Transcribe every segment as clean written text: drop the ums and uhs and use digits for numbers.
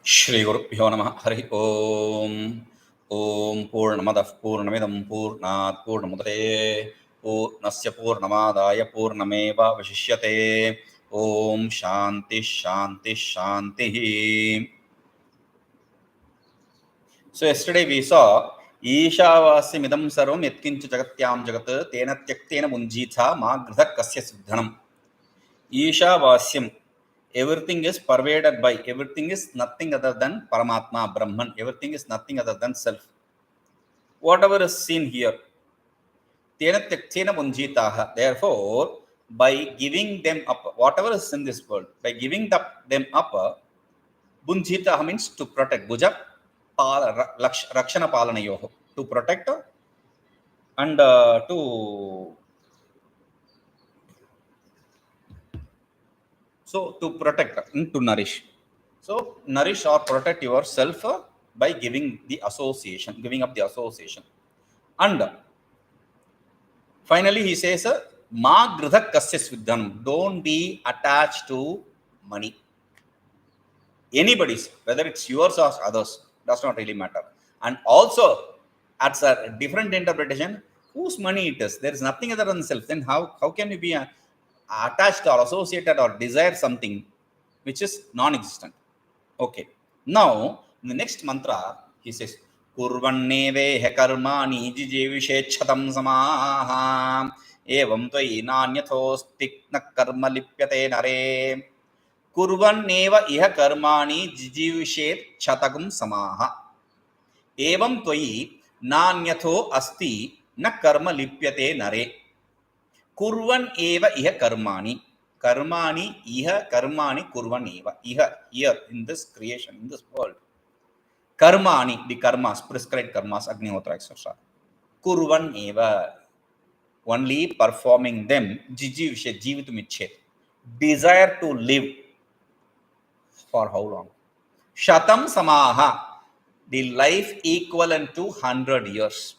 Shri Gurubhyo Namaha Hari Om. Om Purnamadah Purnamidam Purnat Purnamudare Purnasya Purnamadaya Purnameva Vashishyate. Om Shanti Shanti Shanti. So yesterday we saw Ishavasya Midam Sarvam Yatkincha Jagatyam Jagat Tena Tyaktena Munjitha Ma Gridha Kasya Siddhanam. Ishavasyam. Everything is pervaded by, everything is nothing other than Paramatma, Brahman. Everything is nothing other than self. Whatever is seen here, tena tyaktena munjitaha. Therefore, by giving them up, whatever is in this world, by giving them up, bunjitaha means to protect. Bhuja, rakshana palanayoho. To protect and to protect and to nourish. So nourish or protect yourself by giving the association, giving up the association. And finally he says, Ma gridha kasya sviddhanam. Don't be attached to money. Anybody's, whether it's yours or others, does not really matter. And also, at a different interpretation, whose money it is? There is nothing other than self. Then how can you be attached or associated or desire something which is non-existent? Okay. Now, in the next mantra, he says, kurvanneveha karmāṇi jijīviṣecchataᣳ samāḥ evaṃ tvayi nānyatheto'sti karma lipyate nare. Kurvanneveha iha karmāṇi jijīviṣecchataᣳ samāḥ evaṃ tvayi nānyatheto'sti karma lipyate nare. Kurvan eva iha karmāṇi. Karmāṇi iha karmāṇi kurvan eva. Iha, here in this creation, in this world. Karmāṇi, the karmas, prescribed karmas, agnihotra, etc. Kurvan eva, only performing them. Jijīviṣecchataᣳ, desire to live. For how long? Shatam samāḥ, the life equivalent to 100 years.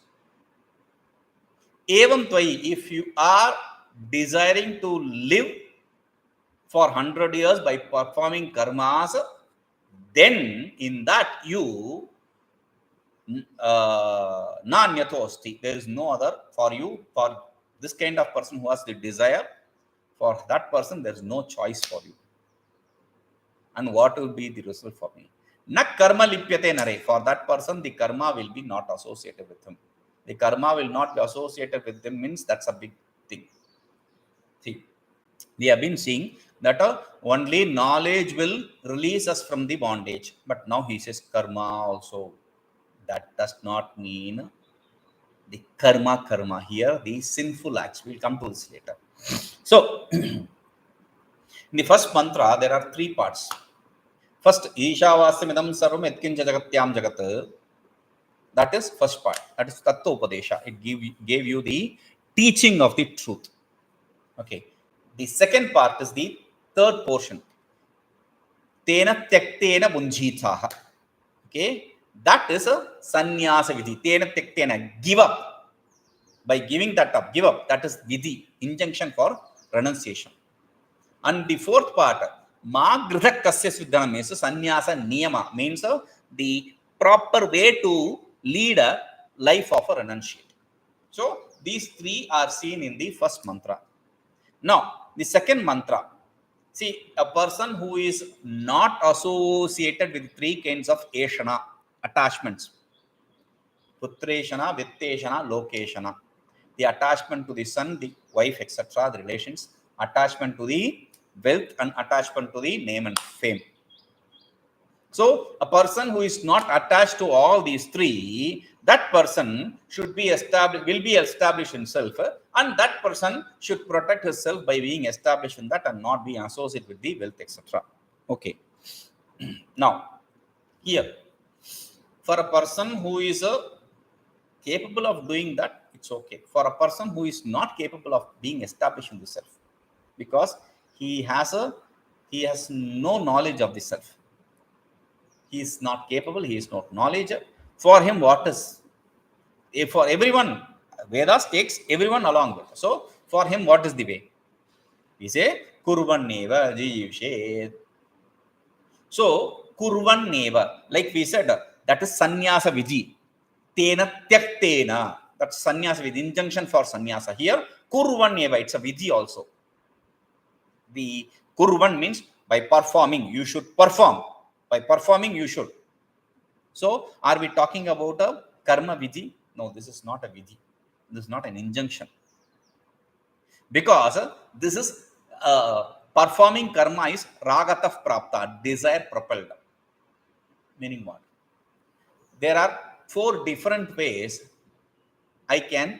Evaṃ tvayi, if you are desiring to live for 100 years by performing karmas, then in that you nānyatheto'sti, there is no other for you. For this kind of person who has the desire, for that person there is no choice for you. And what will be the result for me? Na karma lipyate nare. For that person, the karma will be not associated with him. The karma will not be associated with them means that's a big thing. See, we have been seeing that only knowledge will release us from the bondage. But now he says karma also. That does not mean the karma here, the sinful acts. We'll come to this later. So, in the first mantra, there are three parts. First, Ishavasya Midam Sarvam Yatkincha Jagatyam Jagat. That is first part. That is Tattva Upadesha. It gave you the teaching of the truth. Okay. The second part is the third portion. Tena tyaktena munjithaha. Okay. That is a sannyasa vidhi. Tena tyaktena. Give up. By giving that up, give up. That is vidhi. Injunction for renunciation. And the fourth part, ma gridha kasya sviddhanam is sannyasa niyama. Means the proper way to lead a life of a renunciate. So these three are seen in the first mantra. Now the second mantra, see, a person who is not associated with three kinds of eshana, attachments, putreshana, vitteshana, lokeshana, the attachment to the son, the wife, etc., the relations, attachment to the wealth, and attachment to the name and fame. So a person who is not attached to all these three, that person should be established, will be established himself, and that person should protect himself by being established in that and not be associated with the wealth, etc. Okay. Now, here, for a person who is capable of doing that, it's okay. For a person who is not capable of being established in the self, because he has no knowledge of the self. He is not capable, he is not knowledge. For him, what is? For everyone, Vedas takes everyone along with. So, for him, what is the way? We say kurvanneveha jijīviṣecchataꣳ. So kurvanneveha, like we said, that is sannyasa vidhi. Tena tyaktena. That's sannyasa vidhi, injunction for sannyasa. Here kurvanneveha, it's a vidhi also. The kurvan means by performing, you should perform. By performing, you should. So, are we talking about a karma vidhi? No, this is not a vidhi. This is not an injunction. Because this is performing karma is ragatah prapta, desire propelled. Meaning what? There are 4 different ways I can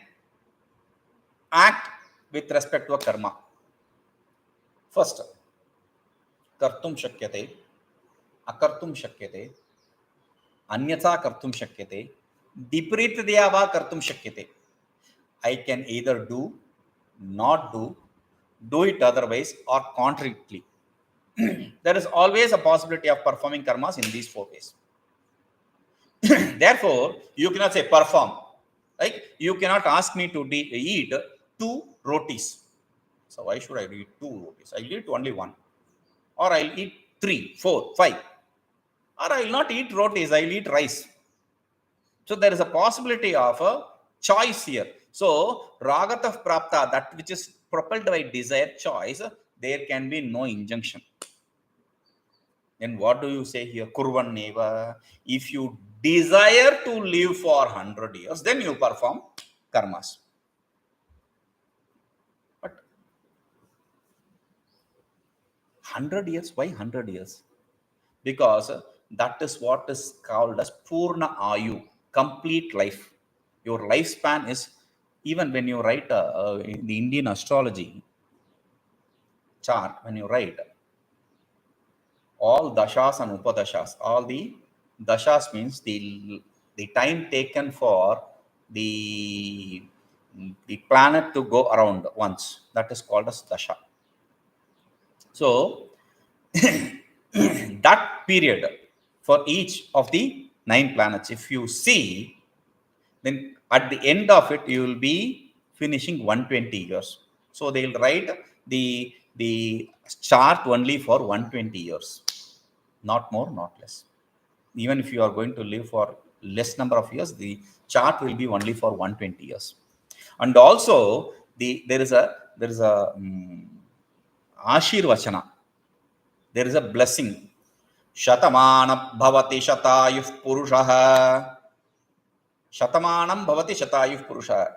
act with respect to a karma. First, kartum shakyate, akartum shakyate, anyatha kartum shakyate, viparitadya va kartum shakyate. I can either do, not do, do it otherwise, or contrarily. There is always a possibility of performing karmas in these 4 ways. Therefore, you cannot say perform. Like you cannot ask me to eat 2 rotis. So why should I eat 2 rotis? I'll eat only 1. Or I'll eat 3, 4, 5. Or I'll not eat rotis, I'll eat rice. So there is a possibility of a choice here. So ragatah prapta, that which is propelled by desire choice, there can be no injunction. Then what do you say here? Kurvanneveha. If you desire to live for 100 years, then you perform karmas. But 100 years, why 100 years? Because that is what is called as purna ayu, complete life. Your lifespan is, even when you write in the Indian astrology chart, when you write all dashas and upadashas, all the dashas means the time taken for the planet to go around once, that is called as dasha. So that period for each of the 9 planets, if you see, then at the end of it you will be finishing 120 years. So they will write the chart only for 120 years, not more, not less. Even if you are going to live for less number of years, the chart will be only for 120 years. And also there is a ashirvachana, there is a blessing. Shatamanam bhavati shatayuh purushah. Shatamanam bhavati shatayuh purushah.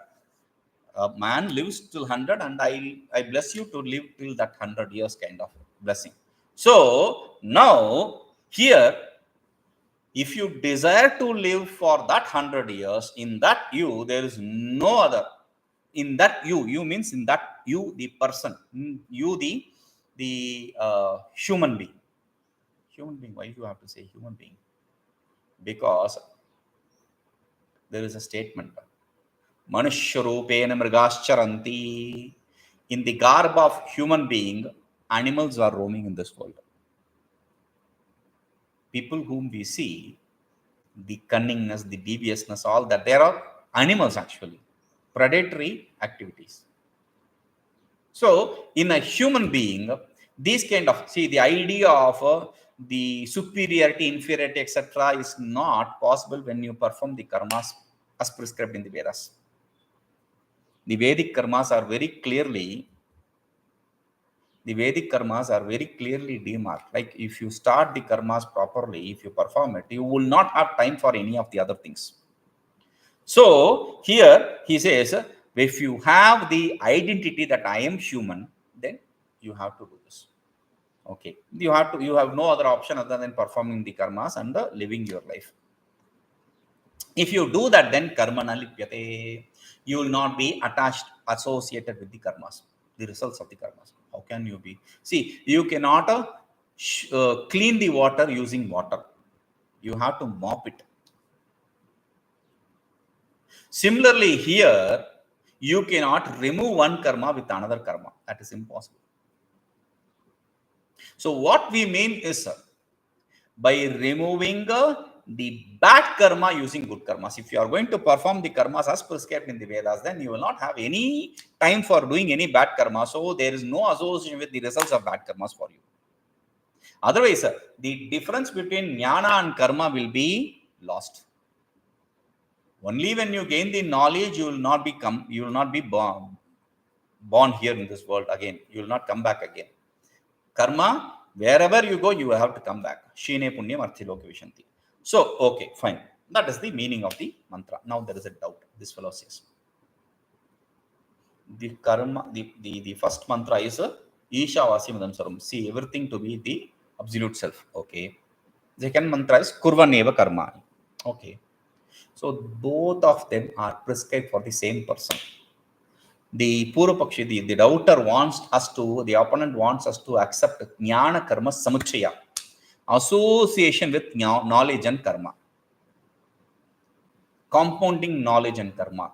A man lives till 100 and I bless you to live till that 100 years, kind of blessing. So now here, if you desire to live for that 100 years, in that you, there is no other. In that you means in that you, the person, you, the human being. Human being, why do you have to say human being? Because there is a statement, Manushya-rūpena mrigascharanti. In the garb of human being, animals are roaming in this world. People whom we see, the cunningness, the deviousness, all that, there are animals actually, predatory activities. So in a human being, these kind of, see, the idea of the superiority, inferiority, etc. is not possible when you perform the karmas as prescribed in the Vedas. The Vedic karmas are very clearly demarked. Like if you start the karmas properly, if you perform it, you will not have time for any of the other things. So here he says, if you have the identity that I am human, then you have to do this. Okay, you have no other option other than performing the karmas and living your life. If you do that, then karmāṇi lipyate. You will not be associated with the karmas, the results of the karmas. How can you be? See, you cannot clean the water using water. You have to mop it. Similarly, here, you cannot remove one karma with another karma. That is impossible. So what we mean is, by removing the bad karma using good karmas. If you are going to perform the karmas as prescribed in the Vedas, then you will not have any time for doing any bad karma. So there is no association with the results of bad karmas for you. Otherwise, the difference between jnana and karma will be lost. Only when you gain the knowledge, you will not be born here in this world again. You will not come back again. Karma, wherever you go, you will have to come back. Shine punyam arthiloke vishanti. So, okay, fine. That is the meaning of the mantra. Now there is a doubt. This fellow says. The karma, the first mantra is Isha Vasimudam Sarum. See everything to be the absolute self. Okay. The second mantra is kurvanneveha karmāṇi. Okay. So both of them are prescribed for the same person. The Purvapakshi, the doubter the opponent wants us to accept jnana karma samuchaya, association with knowledge and karma, compounding knowledge and karma.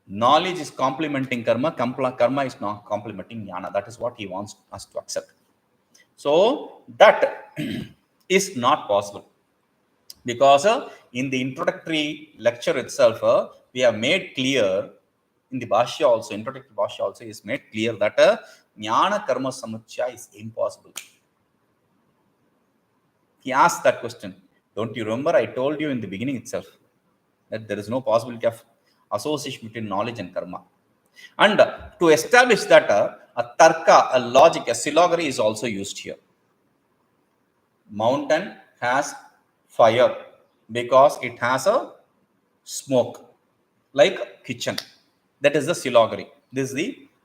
Knowledge is complementing karma, karma is not complementing jnana. That is what he wants us to accept. So that is not possible. Because in the introductory lecture itself, we have made clear, in the Bhashya also, introductory Bhashya also is made clear that jnana karma samuchaya is impossible. He asked that question. Don't you remember? I told you in the beginning itself that there is no possibility of association between knowledge and karma. And to establish that, a tarka, a logic, a syllogery is also used here. Mountain has fire because it has a smoke, like kitchen. That is the syllogery. This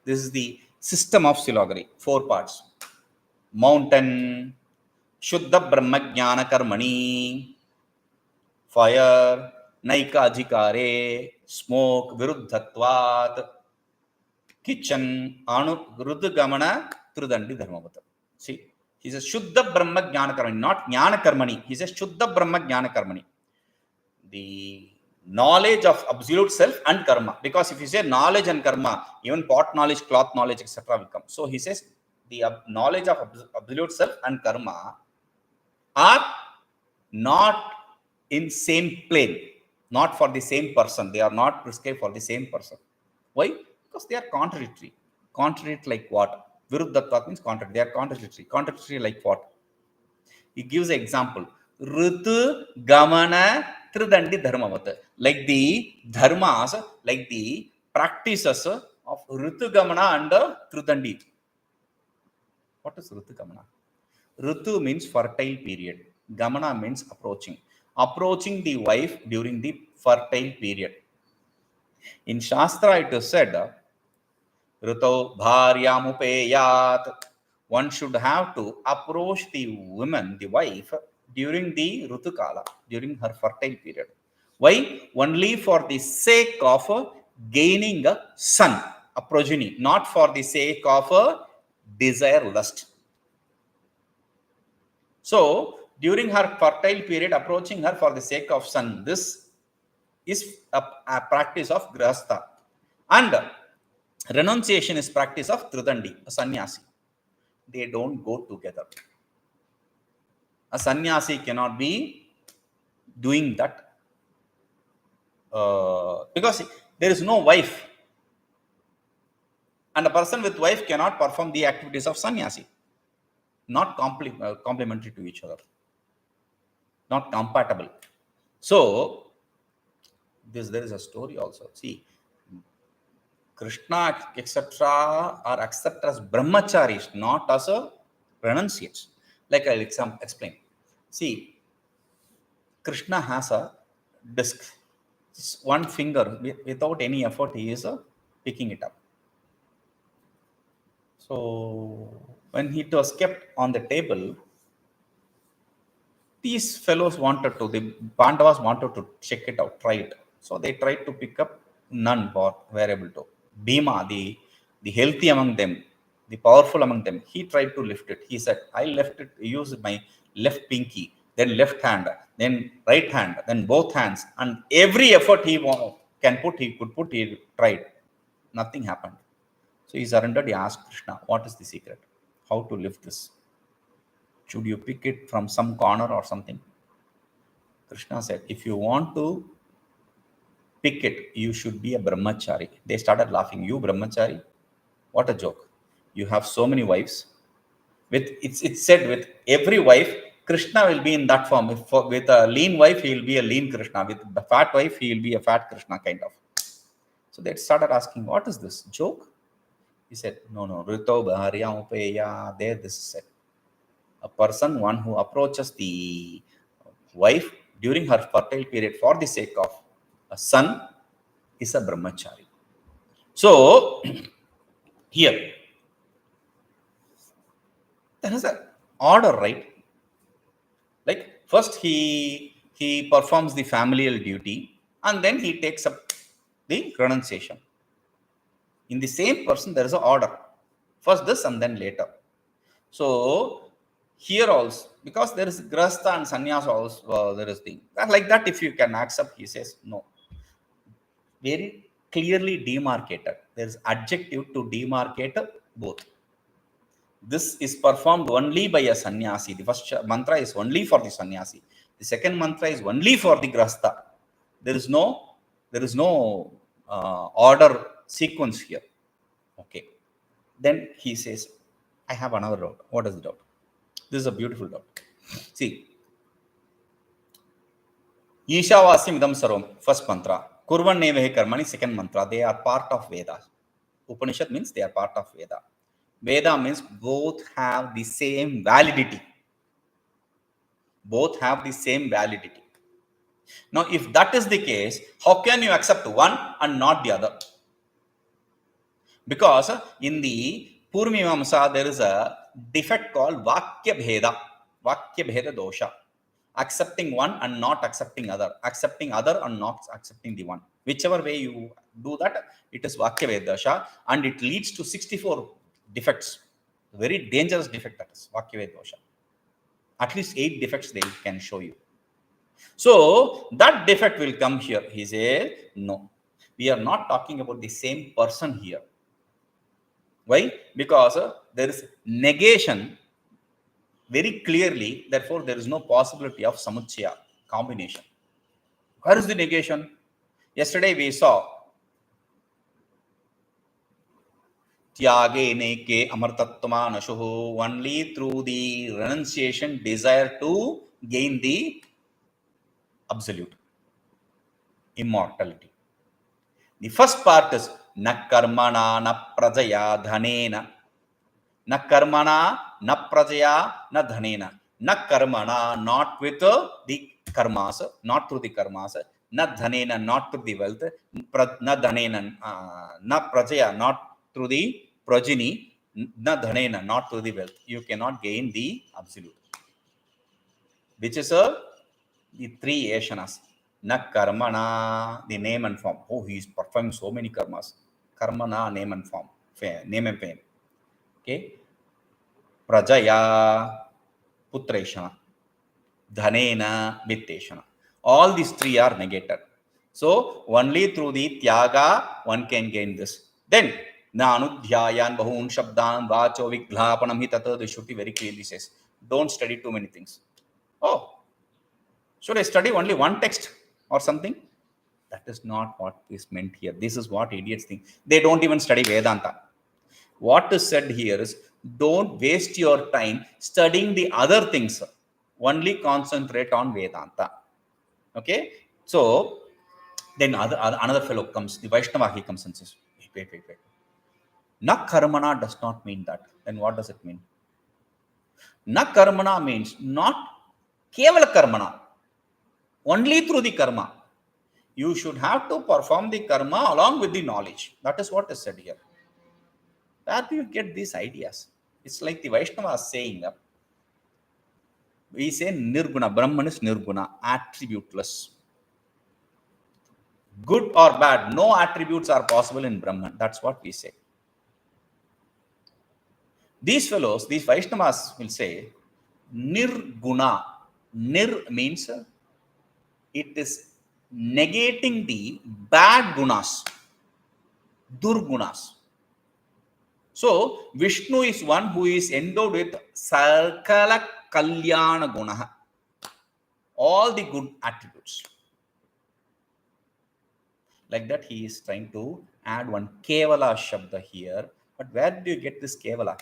is the system of syllogery. 4 parts. Mountain, Shuddha Brahma Jnana Karmani, fire, Naika Adhikare, smoke, Viruddhatvat, kitchen, Anu Ruddhagamana, Trudandi Dharmavata. See, he says Shuddha Brahma Jnana Karmani, not Jnana Karmani. He says Shuddha Brahma Jnana Karmani. The knowledge of absolute self and karma. Because if you say knowledge and karma, even pot knowledge, cloth knowledge, etc. will come. So he says the knowledge of absolute self and karma are not in same plane, not for the same person. They are not prescribed for the same person. Why? Because they are contradictory. Contradictory like what? Viruddhatvat means contrary. They are contradictory. Contradictory like what? He gives an example. Ritu Gamana Tridandi Dharmavata. Like the dharmas, like the practices of Ritu Gamana and Tridandi. What is Ritu Gamana? Ritu means fertile period. Gamana means approaching. Approaching the wife during the fertile period. In Shastra it is said, Rito Bharyamupeyat. One should have to approach the woman, the wife, during the Rutukala, during her fertile period. Why? Only for the sake of gaining a son, a progeny, not for the sake of a desire, lust. So, during her fertile period, approaching her for the sake of son, this is a practice of grahastha. And renunciation is practice of Tridandi, a sannyasi. They don't go together. A sannyasi cannot be doing that because there is no wife. And a person with wife cannot perform the activities of sannyasi. Not complementary to each other. Not compatible. So, there is a story also. See, Krishna, etc., are accepted as brahmacharis, not as a renunciates. Like I'll explain. See, Krishna has a disc. One finger, without any effort, he is picking it up. So, when it was kept on the table, these fellows the Pandavas wanted to check it out, try it. So, they tried to pick up, none were able to. Bhima, the healthy among them, the powerful among them, he tried to lift it. He said, I used my left pinky, then left hand, then right hand, then both hands. And every effort he could put, he tried. Nothing happened. So he surrendered, he asked Krishna, what is the secret? How to lift this? Should you pick it from some corner or something? Krishna said, if you want to pick it, you should be a brahmachari. They started laughing. You brahmachari? What a joke. You have so many wives. It's said with every wife, Krishna will be in that form. With a lean wife, he will be a lean Krishna. With the fat wife, he will be a fat Krishna kind of. So they started asking, what is this joke? He said, no, Rito Bharya Upeya. There this is said. A person, one who approaches the wife during her fertile period for the sake of a son is a brahmachari. So here, there is an order, right? Like first he performs the familial duty and then he takes up the renunciation. In the same person, there is an order. First this and then later. So here also, because there is grasta and sannyas also, there is thing. Like that, if you can accept, he says no. Very clearly demarcated. There is adjective to demarcate both. This is performed only by a sannyasi. The first mantra is only for the sannyasi. The second mantra is only for the grasta. There is no order sequence here. Okay. Then he says, I have another doubt. What is the doubt? This is a beautiful doubt. See, Ishavasyam idam sarvam, first mantra. Kurvanneveha karmāṇi, second mantra. They are part of Veda. Upanishad means they are part of Veda. Veda means both have the same validity. Both have the same validity. Now, if that is the case, how can you accept one and not the other? Because in the Purvamīmaṁsa, there is a defect called Vakya Bheda dosha. Accepting one and not accepting other. Accepting other and not accepting the one. Whichever way you do that, it is Vakya Bheda dosha, and it leads to 64 defects. Very dangerous defect, that is Vakya Bheda dosha. At least 8 defects they can show you. So that defect will come here. He says, no, we are not talking about the same person here. Why? Because there is negation very clearly. Therefore, there is no possibility of samuchaya, combination. Where is the negation? Yesterday we saw tyage neke amartattva nashuhu, only through the renunciation, desire to gain the absolute immortality. The first part is na karmana na prajaya dhanena. Na karmana na prajaya na dhanena. Na karmana, not with the karmas, not through the karmas. Na dhanena, not through the wealth. Na dhanena, na prajaya, not through the progeny. Na dhanena, not through the wealth. You cannot gain the absolute. Which is the 3 ashanas. Na karmana, the name and form. Oh, he is performing so many karmas. Karmana, name and form. Name and fame. Okay. Prajaya, putreshana. Dhanena, vitteshana. All these 3 are negated. So, only through the tyaga, one can gain this. Then, nānyatheto'sti bahūn shabdān vācho viglāpanam hi tatot, the Shruti very clearly says, don't study too many things. Oh, should I study only one text or something? That is not what is meant here. This is what idiots think. They don't even study Vedanta. What is said here is, don't waste your time studying the other things. Only concentrate on Vedanta. Okay? So, then another fellow comes, the Vaishnava, he comes and says, wait. Na karmana does not mean that. Then what does it mean? Na karmana means not kevala karmana. Only through the karma. You should have to perform the karma along with the knowledge. That is what is said here. Where do you get these ideas? It's like the Vaishnava saying, we say nirguna, Brahman is nirguna, attributeless. Good or bad, no attributes are possible in Brahman. That's what we say. These fellows, these Vaishnavas will say, nirguna. Nir means it is negating the bad gunas, durgunas. So, Vishnu is one who is endowed with sakala kalyana gunaha. All the good attributes. Like that, he is trying to add one kevala shabda here. But where did you get this kevala?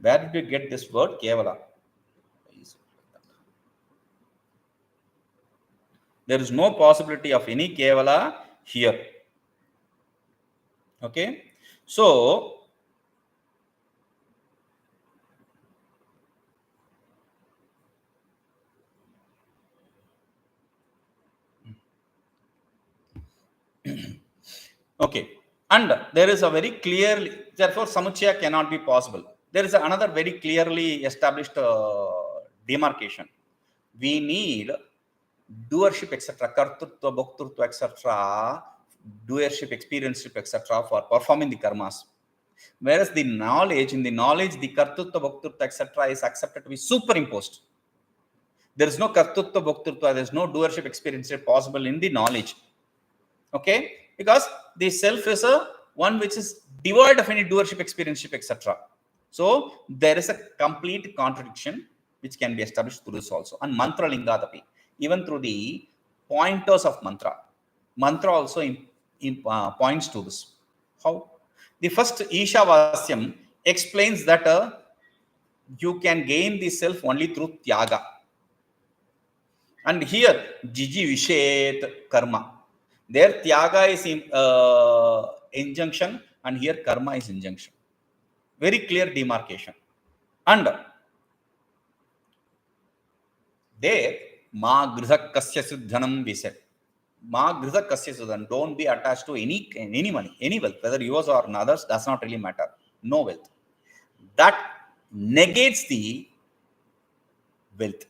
Where did you get this word kevala? There is no possibility of any kevala here. Okay. So, okay. And there is a very clearly, therefore, samuchaya cannot be possible. There is another very clearly established demarcation. We need doership, etc., kartrutva, bhoktrutva, etc., doership, experiencership, etc., for performing the karmas. Whereas the knowledge, in the knowledge, the kartrutva, bhoktrutva, etc., is accepted to be superimposed. There is no kartrutva, bhoktrutva, there is no doership, experiencership possible in the knowledge. Okay? Because the self is a one which is devoid of any doership, experiencership, etc. So there is a complete contradiction which can be established through this also. And mantra lingadapi, even through the pointers of mantra. Mantra also points to this. How? The first Ishavasyam explains that you can gain the self only through tyaga. And here, jijīviṣecchataꣳ karma. There, tyaga is injunction, and here karma is injunction. Very clear demarcation. And there, ma gridha kasya siddhanam, we said. Ma gridha kasya siddhanam. Don't be attached to any money, any wealth, whether yours or others, does not really matter. No wealth. That negates the wealth.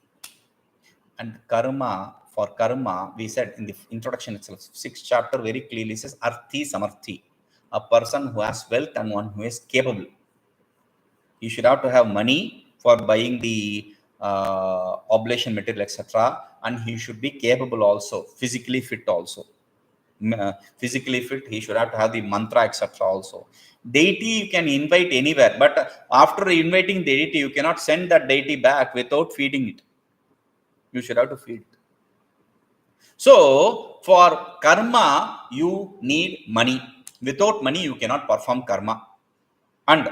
And karma, for karma, we said in the introduction itself, 6th chapter very clearly says arthi samarthi, a person who has wealth and one who is capable. You should have to have money for buying the oblation material, etc. And he should be capable also, physically fit also. Physically fit, he should have to have the mantra, etc. also. Deity you can invite anywhere, but after inviting the deity, you cannot send that deity back without feeding it. You should have to feed it. So, for karma, you need money. Without money, you cannot perform karma. And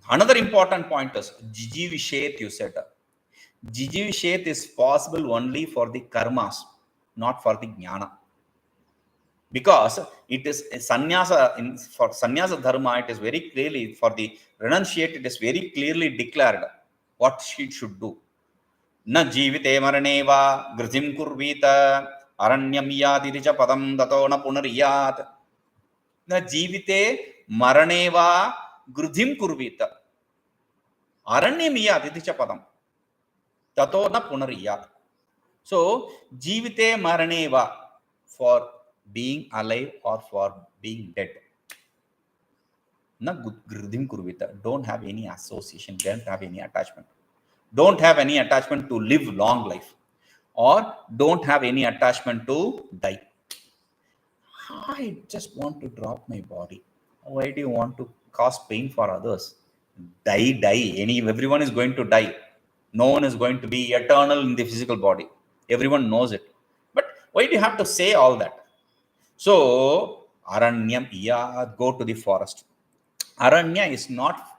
another important point is jijīviṣecchataꣳ, you said. Jijīviṣecchataꣳ is possible only for the karmas, not for the jnana. Because it is sannyasa, for sannyasa dharma, it is very clearly, for the renunciate, it is very clearly declared what she should do. Na jīvite maraneva gridhim kurvita aranyam yadiricha padam tato na punariyat. Na jīvite maraneva gridhim kurvita aranyam yadiricha padam tato na punariyat. So, jīvite maraneva, for being alive or for being dead. Na gridhim kurvita, don't have any association, don't have any attachment. Don't have any attachment to live long life, or don't have any attachment to die. I just want to drop my body. Why do you want to cause pain for others? Die. Everyone is going to die. No one is going to be eternal in the physical body. Everyone knows it. But why do you have to say all that? So, aranyam iya, go to the forest. Aranya is not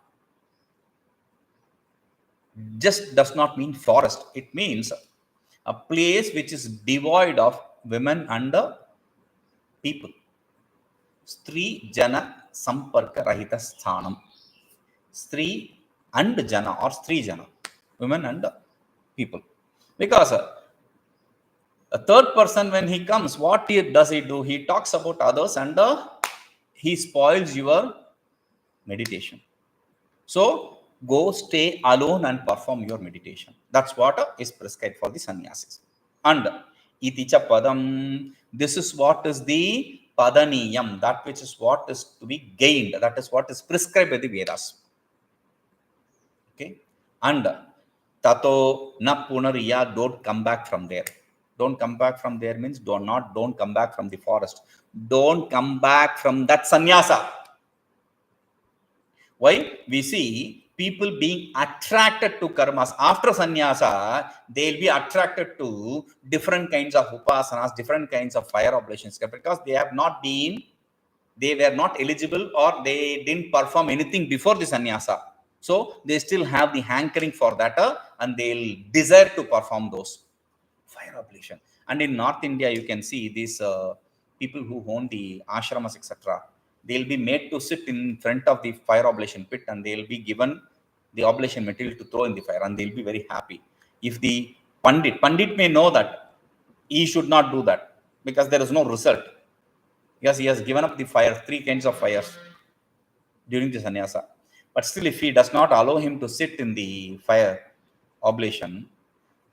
just does not mean forest. It means a place which is devoid of women and people. Stri jana samparka rahita sthanam. Stri and jana, or stri jana, women and people. Because a third person, when he comes, what does he do? He talks about others and he spoils your meditation. So, go stay alone and perform your meditation. That's what is prescribed for the sannyasis. And iticha padam, this is what is the padaniyam, that which is what is to be gained, that is what is prescribed by the Vedas. Okay. And tato na punariya, don't come back from there. Don't come back from there means don't come back from the forest. Don't come back from that sannyasa. Why? We see people being attracted to karmas. After sannyasa, they'll be attracted to different kinds of upasanas, different kinds of fire oblations, because they were not eligible, or they didn't perform anything before the sannyasa. So they still have the hankering for that, and they'll desire to perform those fire oblation. And in North India, you can see these people who own the ashramas, etc. They'll be made to sit in front of the fire oblation pit, and they'll be given the oblation material to throw in the fire, and they'll be very happy. If the Pandit may know that he should not do that because there is no result, because he has given up the fire, 3 kinds of fires during the sannyasa. But still, if he does not allow him to sit in the fire oblation,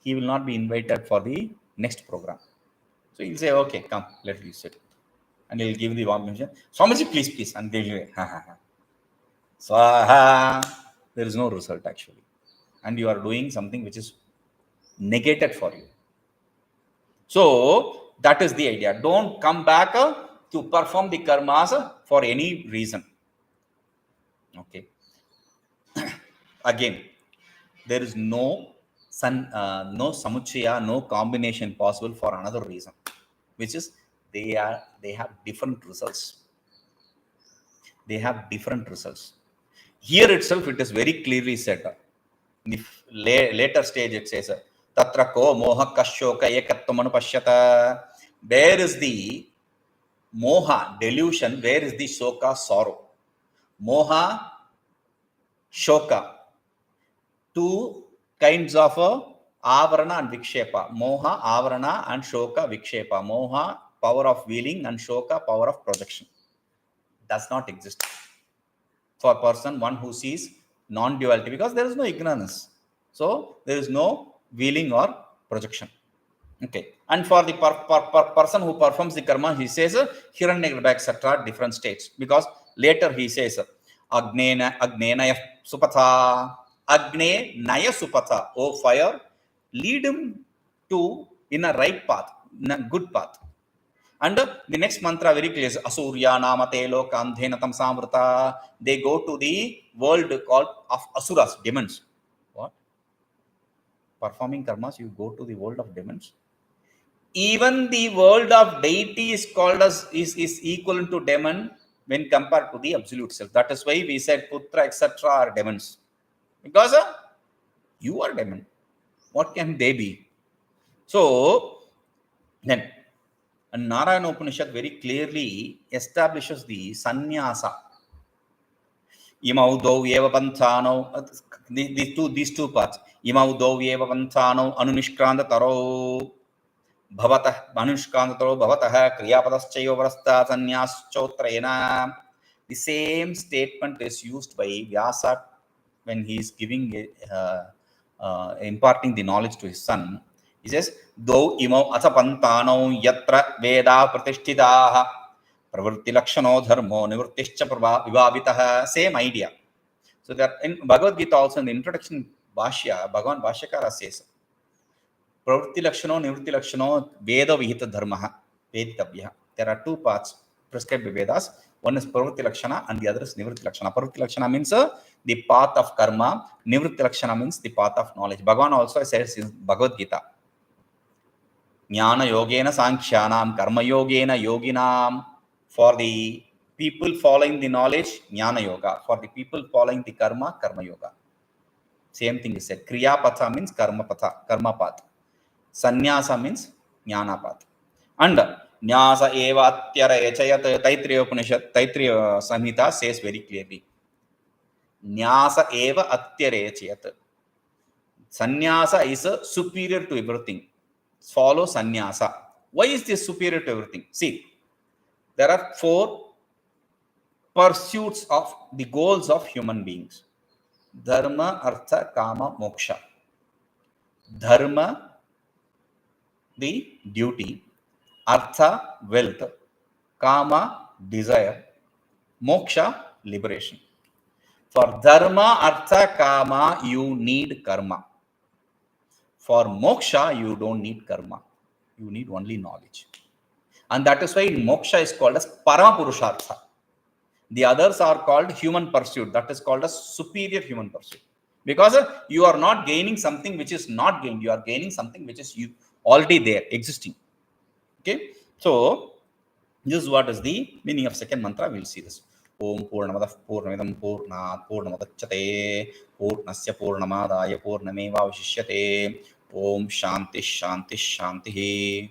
he will not be invited for the next program. So he'll say, okay, come, let you sit. And he'll give the oblation. Swamiji, please. And they'll say, ha. Swaha. There is no result actually. And you are doing something which is negated for you. So that is the idea. Don't come back to perform the karmas for any reason. Okay. Again, there is no samuchaya, no combination possible for another reason, which is they have different results. They have different results. Here itself, it is very clearly said. In the later stage, it says, Tatra ko moha kashoka ekatvam anupashyata. Where is the moha, delusion? Where is the shoka, sorrow? Moha, shoka. 2 kinds of avarana and vikshepa. Moha, avarana, and shoka, vikshepa. Moha, power of wheeling, and shoka, power of projection. Does not exist for a person, one who sees non-duality, because there is no ignorance. So there is no wheeling or projection. Okay. And for the person who performs the karma, he says hiranyagarbha, etc., different states, because later he says agnenaya supatha. Agne naya supatha, oh fire, lead him to in a right path, in a good path. And the next mantra very clear is asurya namate lokandhena tamsamvrta. They go to the world called of asuras, demons. What? Performing karmas, you go to the world of demons? Even the world of deity is called as is equivalent to demon when compared to the absolute self. That is why we said putra, etc., are demons, because you are demon. What can they be? So then, and Narayana Upanishad very clearly establishes the sannyasa. Imau dau eva panthano, these two parts. Imau dau eva panthano anunishkranta taro bhavatah, anunishkranta taro bhavatah kriyapadaschayo varasta sannyaschotrayena. The same statement is used by Vyasa when he is giving imparting the knowledge to his son. He says, Dau imau asapantano yatra veda pratishtitaha pravritti lakshano dharmo nivrittischa vibhavitaha. Same idea. So that in Bhagavad Gita also, in the introduction Bhashya, Bhagavan Bhashyakara says, pravritti lakshano nivritti lakshano veda vihita dharmaha veditavyaha. There are 2 parts prescribed by Vedas. One is pravritti lakshana and the other is nivritti lakshana. Pravritti lakshana means the path of karma. Nivritti lakshana means the path of knowledge. Bhagavan also says in Bhagavad Gita, Jnana yogena sankhyanam karma yogena yoginam. For the people following the knowledge, jnana yoga. For the people following the karma, karma yoga. Same thing is said. Kriya patha means karma path. Sannyasa means jnana path. And Nyasa eva atyara echayat. Taittiriya Upanishad, Taittiriya Samhita says very clearly, Nyasa eva atyara echayat. Sannyasa is superior to everything. Follow sannyasa. Why is this superior to everything? See, there are 4 pursuits of the goals of human beings: dharma, artha, kama, moksha. Dharma, the duty; artha, wealth; kama, desire; moksha, liberation. For dharma, artha, kama, you need karma. For moksha, you don't need karma. You need only knowledge. And that is why moksha is called as Parama Purushartha. The others are called human pursuit. That is called as superior human pursuit. Because you are not gaining something which is not gained. You are gaining something which is you already there, existing. Okay. So this is what is the meaning of second mantra. We'll see this. Om Purnamadaః Purnamidam Purnāt Purnamudachyate Purnasya Purnamadaya Purnamevavashishyate. Om Shanti Shanti Shanti.